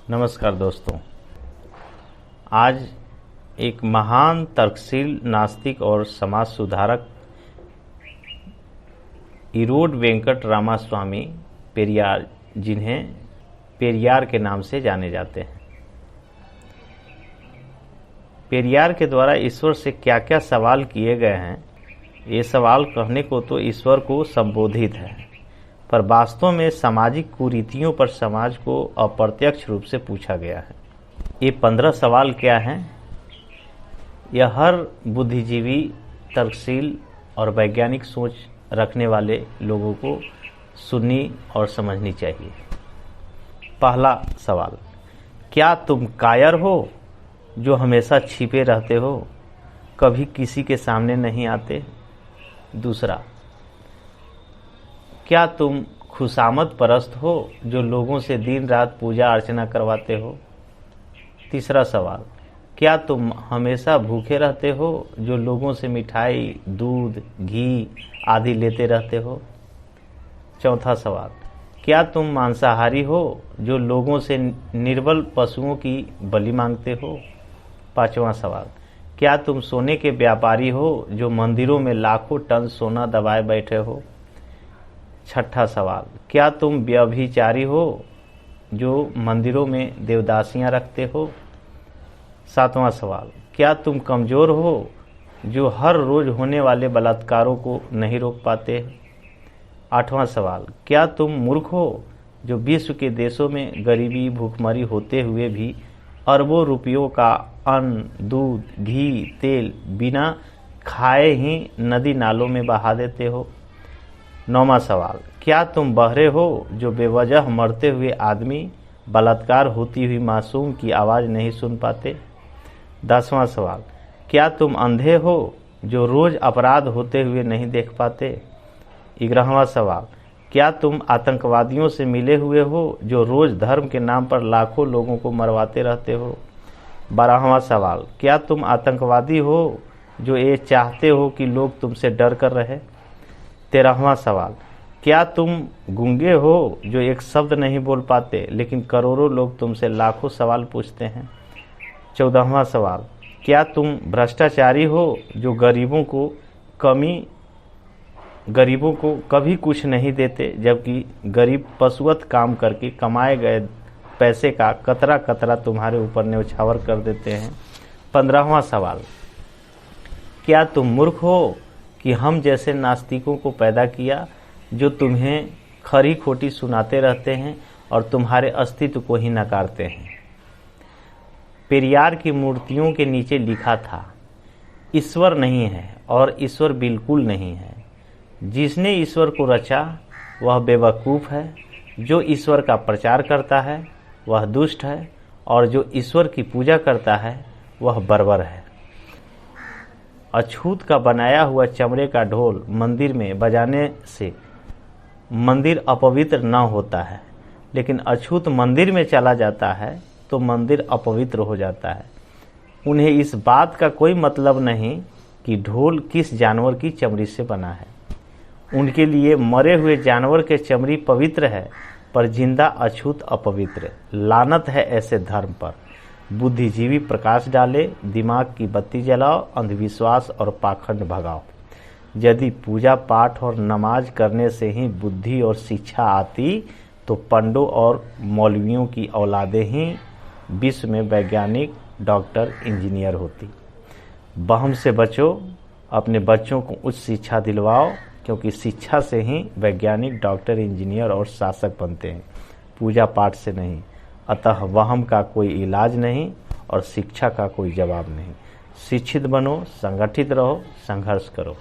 नमस्कार दोस्तों। आज एक महान तर्कशील नास्तिक और समाज सुधारक इरोड वेंकट रामास्वामी पेरियार, जिन्हें पेरियार के नाम से जाने जाते हैं, पेरियार के द्वारा ईश्वर से क्या क्या सवाल किए गए हैं। ये सवाल कहने को तो ईश्वर को संबोधित है, पर वास्तव में सामाजिक कुरीतियों पर समाज को अप्रत्यक्ष रूप से पूछा गया है। ये 15 सवाल क्या हैं? यह हर बुद्धिजीवी, तर्कशील और वैज्ञानिक सोच रखने वाले लोगों को सुननी और समझनी चाहिए। पहला सवाल, क्या तुम कायर हो जो हमेशा छिपे रहते हो, कभी किसी के सामने नहीं आते? दूसरा, क्या तुम खुशामद परस्त हो जो लोगों से दिन रात पूजा अर्चना करवाते हो? तीसरा सवाल, क्या तुम हमेशा भूखे रहते हो जो लोगों से मिठाई, दूध, घी आदि लेते रहते हो? चौथा सवाल, क्या तुम मांसाहारी हो जो लोगों से निर्बल पशुओं की बलि मांगते हो? पांचवा सवाल, क्या तुम सोने के व्यापारी हो जो मंदिरों में लाखों टन सोना दबाए बैठे हो? छठा सवाल, क्या तुम व्यभिचारी हो जो मंदिरों में देवदासियां रखते हो? सातवां सवाल, क्या तुम कमजोर हो जो हर रोज होने वाले बलात्कारों को नहीं रोक पाते? आठवां सवाल, क्या तुम मूर्ख हो जो विश्व के देशों में गरीबी, भूखमरी होते हुए भी अरबों रुपयों का अन्न, दूध, घी, तेल बिना खाए ही नदी नालों में बहा देते हो? नौवां सवाल, क्या तुम बहरे हो जो बेवजह मरते हुए आदमी, बलात्कार होती हुई मासूम की आवाज़ नहीं सुन पाते? 10वां सवाल, क्या तुम अंधे हो जो रोज अपराध होते हुए नहीं देख पाते? 11वां सवाल, क्या तुम आतंकवादियों से मिले हुए हो जो रोज धर्म के नाम पर लाखों लोगों को मरवाते रहते हो? 12वां सवाल, क्या तुम आतंकवादी हो जो ये चाहते हो कि लोग तुमसे डर कर रहे? 13वां सवाल, क्या तुम गूंगे हो जो एक शब्द नहीं बोल पाते लेकिन करोड़ों लोग तुमसे लाखों सवाल पूछते हैं? 14वां सवाल, क्या तुम भ्रष्टाचारी हो जो गरीबों को कभी कुछ नहीं देते, जबकि गरीब पशुवत काम करके कमाए गए पैसे का कतरा कतरा तुम्हारे ऊपर न्यौछावर कर देते हैं? 15वां सवाल, क्या तुम मूर्ख हो कि हम जैसे नास्तिकों को पैदा किया जो तुम्हें खरी खोटी सुनाते रहते हैं और तुम्हारे अस्तित्व को ही नकारते हैं? पेरियार की मूर्तियों के नीचे लिखा था, ईश्वर नहीं है और ईश्वर बिल्कुल नहीं है। जिसने ईश्वर को रचा वह बेवकूफ़ है, जो ईश्वर का प्रचार करता है वह दुष्ट है, और जो ईश्वर की पूजा करता है वह बर्बर है। अछूत का बनाया हुआ चमड़े का ढोल मंदिर में बजाने से मंदिर अपवित्र न होता है, लेकिन अछूत मंदिर में चला जाता है तो मंदिर अपवित्र हो जाता है। उन्हें इस बात का कोई मतलब नहीं कि ढोल किस जानवर की चमड़ी से बना है। उनके लिए मरे हुए जानवर के चमड़ी पवित्र है, पर जिंदा अछूत अपवित्र। लानत है ऐसे धर्म पर। बुद्धिजीवी प्रकाश डाले, दिमाग की बत्ती जलाओ, अंधविश्वास और पाखंड भगाओ। यदि पूजा पाठ और नमाज करने से ही बुद्धि और शिक्षा आती तो पंडों और मौलवियों की औलादें ही विश्व में वैज्ञानिक, डॉक्टर, इंजीनियर होती। वहम से बचो, अपने बच्चों को उच्च शिक्षा दिलवाओ, क्योंकि शिक्षा से ही वैज्ञानिक, डॉक्टर, इंजीनियर और शासक बनते हैं, पूजा पाठ से नहीं। अतः वहम का कोई इलाज नहीं और शिक्षा का कोई जवाब नहीं। शिक्षित बनो, संगठित रहो, संघर्ष करो।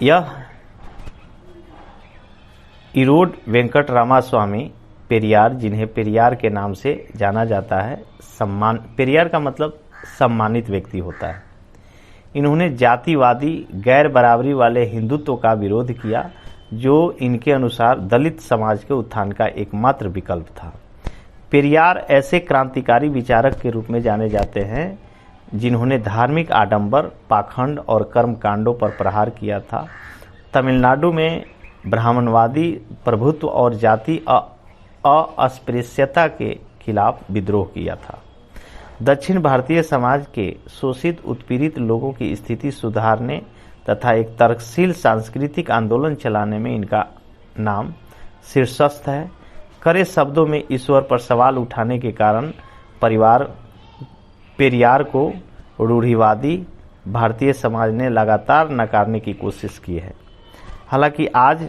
यह इरोड वेंकट रामास्वामी पेरियार, जिन्हें पेरियार के नाम से जाना जाता है, पेरियार का मतलब सम्मानित व्यक्ति होता है। इन्होंने जातिवादी, गैर बराबरी वाले हिंदुत्व का विरोध किया, जो इनके अनुसार दलित समाज के उत्थान का एकमात्र विकल्प था। पेरियार ऐसे क्रांतिकारी विचारक के रूप में जाने जाते हैं जिन्होंने धार्मिक आडंबर, पाखंड और कर्मकांडों पर प्रहार किया था। तमिलनाडु में ब्राह्मणवादी प्रभुत्व और जाति अस्पृश्यता के खिलाफ विद्रोह किया था। दक्षिण भारतीय समाज के शोषित उत्पीड़ित लोगों की स्थिति सुधारने तथा एक तर्कशील सांस्कृतिक आंदोलन चलाने में इनका नाम शीर्षस्थ है। कड़े शब्दों में ईश्वर पर सवाल उठाने के कारण पेरियार को रूढ़िवादी भारतीय समाज ने लगातार नकारने की कोशिश की है। हालांकि आज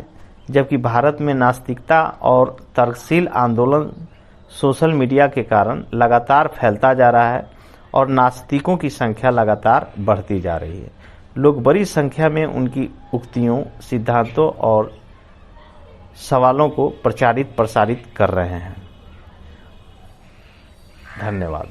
जबकि भारत में नास्तिकता और तर्कशील आंदोलन सोशल मीडिया के कारण लगातार फैलता जा रहा है और नास्तिकों की संख्या लगातार बढ़ती जा रही है, लोग बड़ी संख्या में उनकी उक्तियों, सिद्धांतों और सवालों को प्रचारित प्रसारित कर रहे हैं। धन्यवाद।